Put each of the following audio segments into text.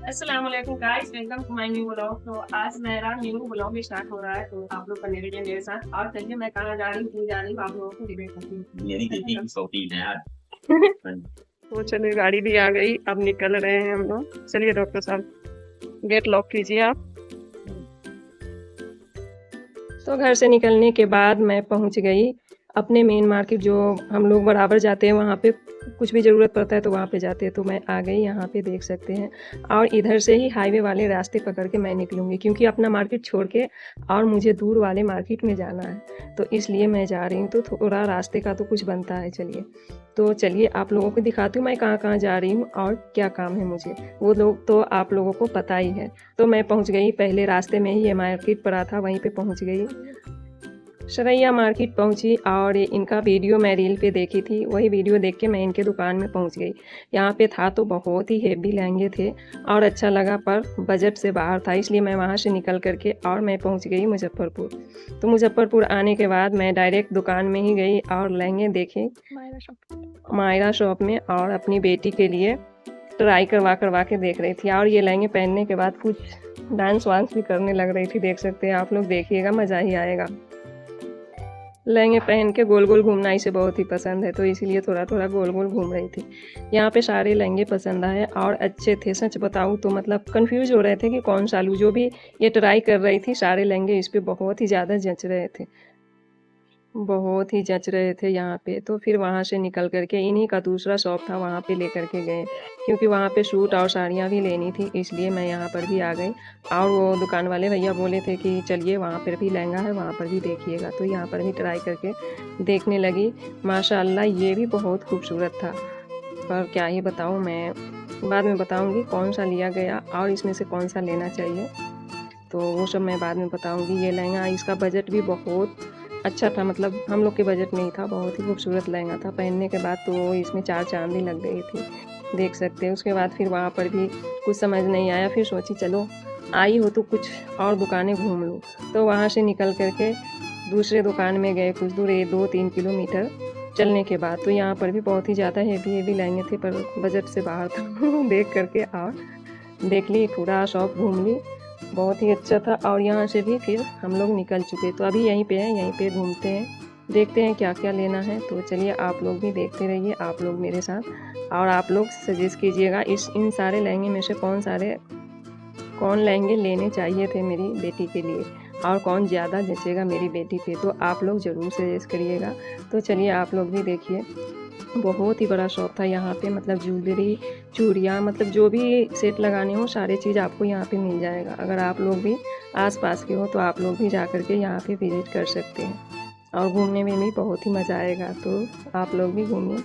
अस्सलाम वालेकुम guys, welcome to my new blog. तो आज मेरा न्यू ब्लॉग स्टार्ट हो रहा है, तो आप लोग बने रहिए मेरे साथ। और चलिए मैं कहाँ जा रही हूँ, क्यों जा रही हूँ, आप लोगों को डिबेट करती हूँ। मेरी बेटी की शौकीन है यार। तो चलिए, गाड़ी भी आ गई, अब निकल रहे हैं हम लोग। चलिए डॉक्टर साहब, गेट लॉक कीजिए आप। तो घर से निकलने के बाद मैं पहुंच गई अपने मेन मार्केट, जो हम लोग बराबर जाते हैं। वहाँ पे कुछ भी ज़रूरत पड़ता है तो वहाँ पे जाते हैं। तो मैं आ गई, यहाँ पे देख सकते हैं। और इधर से ही हाईवे वाले रास्ते पकड़ के मैं निकलूँगी, क्योंकि अपना मार्केट छोड़ के और मुझे दूर वाले मार्केट में जाना है, तो इसलिए मैं जा रही हूँ। तो थोड़ा रास्ते का तो कुछ बनता है। चलिए, तो चलिए आप लोगों को दिखाती हूँ मैं कहाँ कहाँ जा रही हूँ और क्या काम है मुझे। वो लोग तो आप लोगों को पता ही है। तो मैं पहुँच गई, पहले रास्ते में ही ये मार्केट पड़ा था, वहीं पे पहुँच गई। सरैया मार्केट पहुंची और इनका वीडियो मैं रील पे देखी थी, वही वीडियो देख के मैं इनके दुकान में पहुंच गई। यहाँ पे था तो बहुत ही हेवी लहंगे थे और अच्छा लगा, पर बजट से बाहर था, इसलिए मैं वहाँ से निकल करके और मैं पहुंच गई मुजफ्फरपुर। तो मुजफ्फरपुर आने के बाद मैं डायरेक्ट दुकान में ही गई और लहंगे देखे मायरा शॉप में, और अपनी बेटी के लिए ट्राई करवा करवा के देख रही थी। और ये लहंगे पहनने के बाद कुछ डांस वांस भी करने लग रही थी, देख सकते हैं आप लोग, देखिएगा मज़ा ही आएगा। लहंगे पहन के गोल गोल घूमना इसे बहुत ही पसंद है, तो इसीलिए थोड़ा थोड़ा गोल गोल घूम रही थी। यहाँ पे सारे लहंगे पसंद आए और अच्छे थे, सच बताऊँ तो मतलब कंफ्यूज हो रहे थे कि कौन सा लूँ। जो भी ये ट्राई कर रही थी, सारे लहंगे इस पे बहुत ही ज़्यादा जच रहे थे, बहुत ही जच रहे थे यहाँ पे। तो फिर वहाँ से निकल करके इन्हीं का दूसरा शॉप था, वहाँ पे लेकर के गए, क्योंकि वहाँ पे सूट और साड़ियाँ भी लेनी थी, इसलिए मैं यहाँ पर भी आ गई। और वो दुकान वाले भैया बोले थे कि चलिए वहाँ पर भी लहंगा है, वहाँ पर भी देखिएगा। तो यहाँ पर भी ट्राई करके देखने लगी। माशाल्लाह ये भी बहुत खूबसूरत था, पर क्या ही बताऊँ मैं, बाद में बताऊँगी कौन सा लिया गया और इसमें से कौन सा लेना चाहिए, तो वो सब मैं बाद में बताऊंगी। ये लहंगा, इसका बजट भी बहुत अच्छा था, मतलब हम लोग के बजट में ही था। बहुत ही खूबसूरत लहंगा था, पहनने के बाद तो इसमें चार चांदी लग गई थी, देख सकते हैं। उसके बाद फिर वहाँ पर भी कुछ समझ नहीं आया, फिर सोची चलो आई हो तो कुछ और दुकानें घूम लूँ। तो वहाँ से निकल करके दूसरे दुकान में गए, कुछ दूर 2-3 किलोमीटर चलने के बाद। तो यहाँ पर भी बहुत ही ज़्यादा हेवी हेवी लहंगे थे, पर बजट से बाहर था देख करके और देख ली, पूरा शॉप घूम ली, बहुत ही अच्छा था। और यहाँ से भी फिर हम लोग निकल चुके, तो अभी यहीं पे हैं, यहीं पे घूमते हैं, देखते हैं क्या क्या लेना है। तो चलिए आप लोग भी देखते रहिए, आप लोग मेरे साथ, और आप लोग सजेस्ट कीजिएगा इन सारे लहंगे में से कौन लहंगे लेने चाहिए थे मेरी बेटी के लिए, और कौन ज़्यादा जचेगा मेरी बेटी पे, तो आप लोग ज़रूर सजेस्ट करिएगा। तो चलिए आप लोग भी देखिए, बहुत ही बड़ा शॉप था यहाँ पे, मतलब ज्वेलरी, चूड़ियाँ, मतलब जो भी सेट लगाने हो सारी चीज़ आपको यहाँ पे मिल जाएगा। अगर आप लोग भी आसपास के हो तो आप लोग भी जा कर के यहाँ पे विज़िट कर सकते हैं, और घूमने में भी बहुत ही मज़ा आएगा, तो आप लोग भी घूमिए।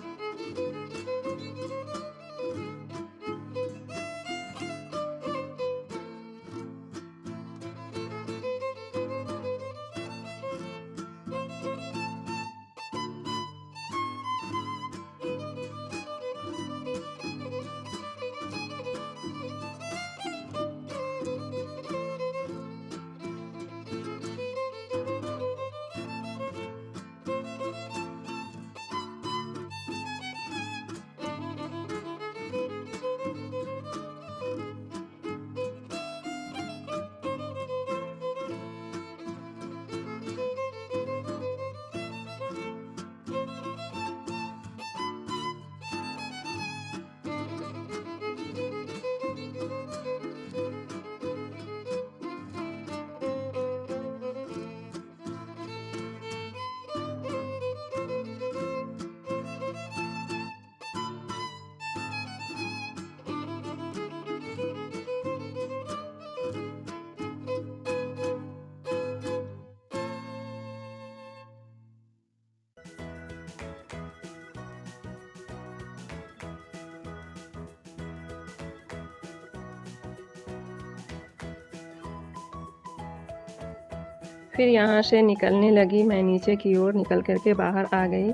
फिर यहाँ से निकलने लगी, मैं नीचे की ओर निकल करके बाहर आ गई।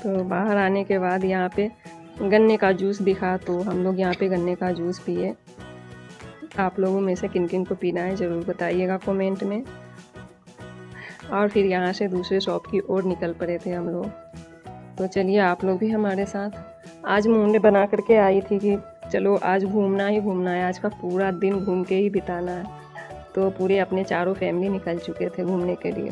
तो बाहर आने के बाद यहाँ पे गन्ने का जूस दिखा, तो हम लोग यहाँ पे गन्ने का जूस पिए। आप लोगों में से किन किन को पीना है ज़रूर बताइएगा कमेंट में। और फिर यहाँ से दूसरे शॉप की ओर निकल पड़े थे हम लोग। तो चलिए आप लोग भी हमारे साथ। आज मूंड बना करके आई थी कि चलो आज घूमना ही घूमना है, आज का पूरा दिन घूम के ही बिताना है। तो पूरे अपने चारों फैमिली निकल चुके थे घूमने के लिए।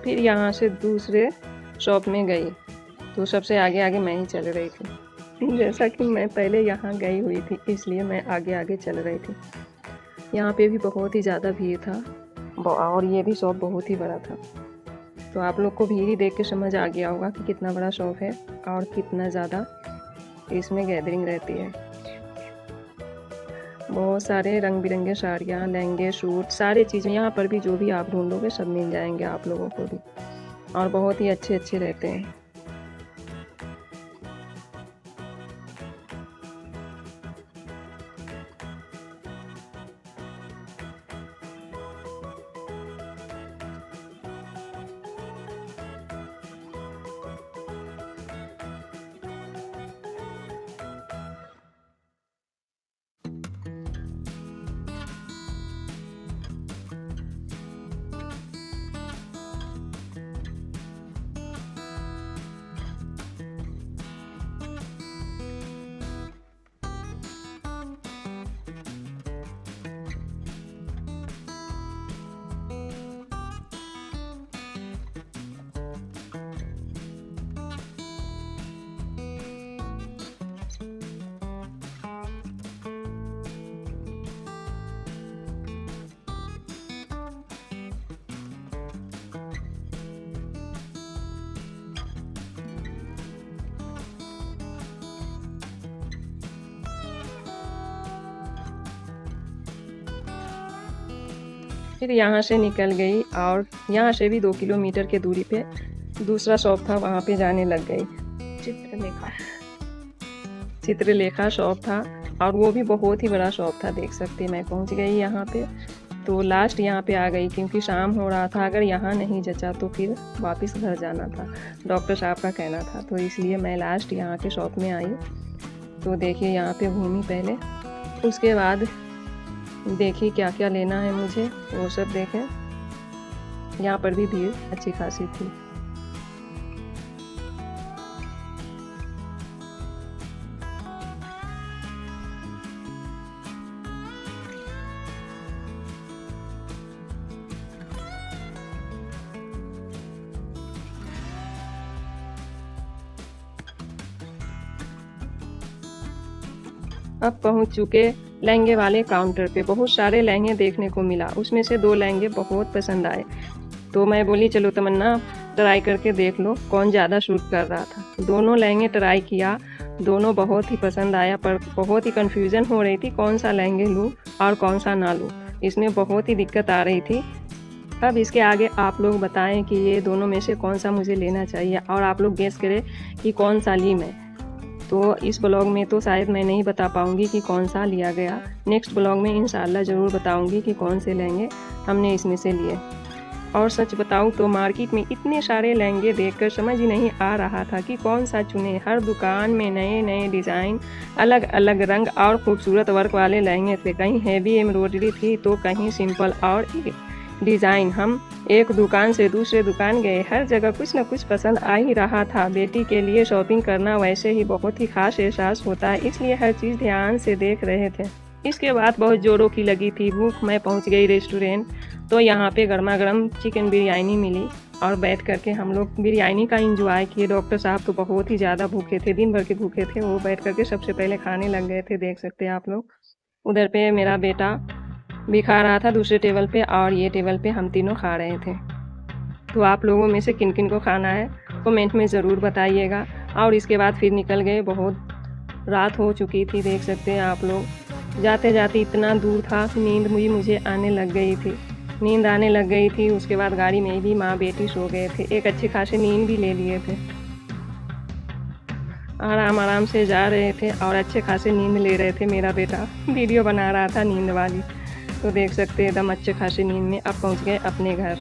फिर यहाँ से दूसरे शॉप में गई, तो सबसे आगे आगे मैं ही चल रही थी। जैसा कि मैं पहले यहाँ गई हुई थी, इसलिए मैं आगे आगे चल रही थी। यहाँ पे भी बहुत ही ज़्यादा भीड़ था और ये भी शॉप बहुत ही बड़ा था। तो आप लोग को भीड़ ही देख के समझ आ गया होगा कि कितना बड़ा शॉप है और कितना ज़्यादा इसमें गैदरिंग रहती है। बहुत सारे रंग बिरंगे साड़ियाँ, लहंगे, सूट, सारी चीज़ें यहाँ पर भी जो भी आप ढूंढोगे सब मिल जाएंगे आप लोगों को भी, और बहुत ही अच्छे अच्छे रहते हैं। फिर यहाँ से निकल गई और यहाँ से भी 2 किलोमीटर के दूरी पे दूसरा शॉप था, वहाँ पे जाने लग गई। चित्रलेखा शॉप था और वो भी बहुत ही बड़ा शॉप था, देख सकते हैं। मैं पहुँच गई यहाँ पे, तो लास्ट यहाँ पे आ गई क्योंकि शाम हो रहा था। अगर यहाँ नहीं जचा तो फिर वापस घर जाना था, डॉक्टर साहब का कहना था। तो इसलिए मैं लास्ट यहाँ के शॉप में आई। तो देखिए यहाँ पे घूमी पहले, उसके बाद देखिए क्या क्या लेना है मुझे, वो सब देखें। यहाँ पर भी भीड़ अच्छी खासी थी। अब पहुँच चुके लहंगे वाले काउंटर पे। बहुत सारे लहंगे देखने को मिला, उसमें से 2 लहंगे बहुत पसंद आए। तो मैं बोली चलो तमन्ना ट्राई करके देख लो कौन ज़्यादा सूट कर रहा था। दोनों लहंगे ट्राई किया, दोनों बहुत ही पसंद आया, पर बहुत ही कन्फ्यूज़न हो रही थी कौन सा लहंगे लूँ और कौन सा ना लूँ। इसमें बहुत ही दिक्कत आ रही थी। अब इसके आगे आप लोग बताएं कि ये दोनों में से कौन सा मुझे लेना चाहिए और आप लोग गेस करें कि कौन सा ली मैं। तो इस ब्लॉग में तो शायद मैं नहीं बता पाऊँगी कि कौन सा लिया गया। नेक्स्ट ब्लॉग में इंशाल्लाह ज़रूर बताऊँगी कि कौन से लहंगे हमने इसमें से लिए। और सच बताऊँ तो मार्केट में इतने सारे लहंगे देखकर समझ ही नहीं आ रहा था कि कौन सा चुने। हर दुकान में नए नए डिज़ाइन, अलग अलग रंग और खूबसूरत वर्क वाले लहंगे थे। कहीं हैवी एम्ब्रॉयडरी थी तो कहीं सिंपल और डिज़ाइन। हम एक दुकान से दूसरे दुकान गए, हर जगह कुछ न कुछ पसंद आ ही रहा था। बेटी के लिए शॉपिंग करना वैसे ही बहुत ही खास एहसास होता है, इसलिए हर चीज़ ध्यान से देख रहे थे। इसके बाद बहुत जोरों की लगी थी भूख। मैं पहुंच गई रेस्टोरेंट, तो यहाँ पे गर्मा गर्म चिकन बिरयानी मिली और बैठ करके हम लोग बिरयानी का एंजॉय किए। डॉक्टर साहब तो बहुत ही ज़्यादा भूखे थे, दिन भर के भूखे थे। वो बैठ करके सबसे पहले खाने लग गए थे, देख सकते हैं आप लोग। उधर पे मेरा बेटा भी खा रहा था दूसरे टेबल पे, और ये टेबल पे हम तीनों खा रहे थे। तो आप लोगों में से किन किन को खाना है कमेंट में ज़रूर बताइएगा। और इसके बाद फिर निकल गए। बहुत रात हो चुकी थी, देख सकते हैं आप लोग। जाते जाते इतना दूर था कि नींद मुझे आने लग गई थी। नींद आने लग गई थी। उसके बाद गाड़ी में भी माँ बेटी सो गए थे, एक अच्छे खासे नींद भी ले लिए थे। आराम आराम से जा रहे थे और अच्छे खासे नींद ले रहे थे। मेरा बेटा वीडियो बना रहा था नींद वाली, तो देख सकते हैं एकदम अच्छे खासे नींद में। अब पहुँच गए अपने घर।